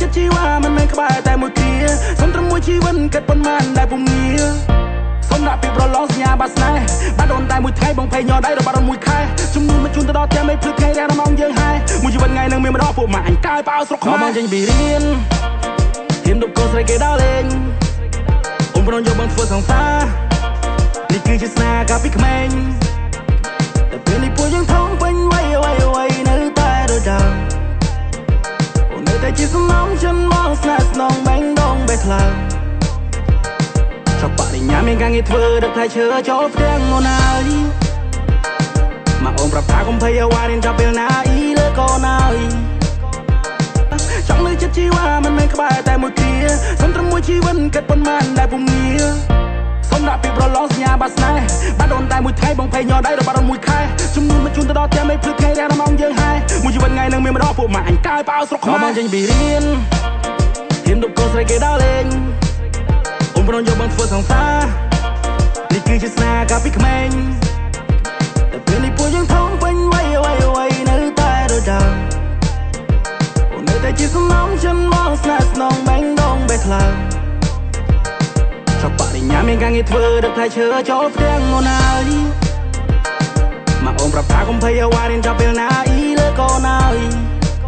ចិត្តជីវ៉ាមិនមែនក្បែរតែមួយគ្រាសុំត្រឹមមួយជីវិតគិតប៉ុន្មានដែលពុំងារសុំដាក់ពីប្រឡងសញ្ញាបាត់ស្នេហ៍បាត់អូនតែមួយថ្ងៃបងភ័យញ័រដៃរបស់អូនមួយខែជំនួសមកជូនទៅដល់ផ្ទះមេភ្លឺថ្ងៃរះរំងយើងហើយមួយជីវិតថ្ងៃនឹងមានម្ដងពួកម៉ាក់អញកាយប៉ោស្រុកខ្មែរបងចេញពីរៀនហ៊ានដប់កូនស្រីគេដើរលេងអូនប្រនយកបងធ្វើសង្សារនេះគឺជាស្នេហ៍កាលពីក្មេងតែពេលនេះពួកយើងធំពេញវ័យនៅតែដដែលអូននៅតែជាសំណងចិនមកស្នេហ៍ស្នងបែងដងបេះខ្លាំងចប់បរិញ្ញាមានការងារធ្វើដឹកថៃឈើចូលផ្ទាំងអូនហើយមកអូនប្រាប់ថាកុំភ័យអ្វីរៀនចាប់ពេលណាអ៊ីលើកូនហើយចង់លើចិត្តជីវ៉ាមិនមែនក្បែរតែមួយគ្រាសុំត្រឹមមួយជីវិតគិតប៉ុន្មានដែលពុំងារសុំដាក់ពីប្រឡងសញ្ញាបាត់ស្នេហ៍បាត់អូនតែមួយថ្ងៃបងភ័យញ័រដៃរបស់អូនមួយខែជំនួសមកជូនទៅដល់ផ្ទះមេភ្លឺថ្ងៃរះរំងយើងហើយមួយជីវិតថ្ងៃនឹងមានម្ដងពួកម៉ាក់អញកាយប៉ោស្រុកខ្មែរបងចេញពីរៀនហ៊ានដប់កូនស្រីគេដើរលេងអូនប្រនយកបងធ្វើសង្សារនេះគឺជាស្នេហ៍កាលពីក្មេងតែពេលនេះពួកយើងធំពេញវ័យនៅតែដដែលអូននៅតែជាសំណងចិនមកស្នេហ៍ស្នងបែងដងបេះខ្លាំងចប់បរិញ្ញាមានការងារធ្វើដឹកថៃឈើចូលផ្ទាំងអូនហើយមកអូនប្រាប់ថាកុំភ័យអ្វីរៀនចាប់ពេលណាអ៊ីលើកូនហើយ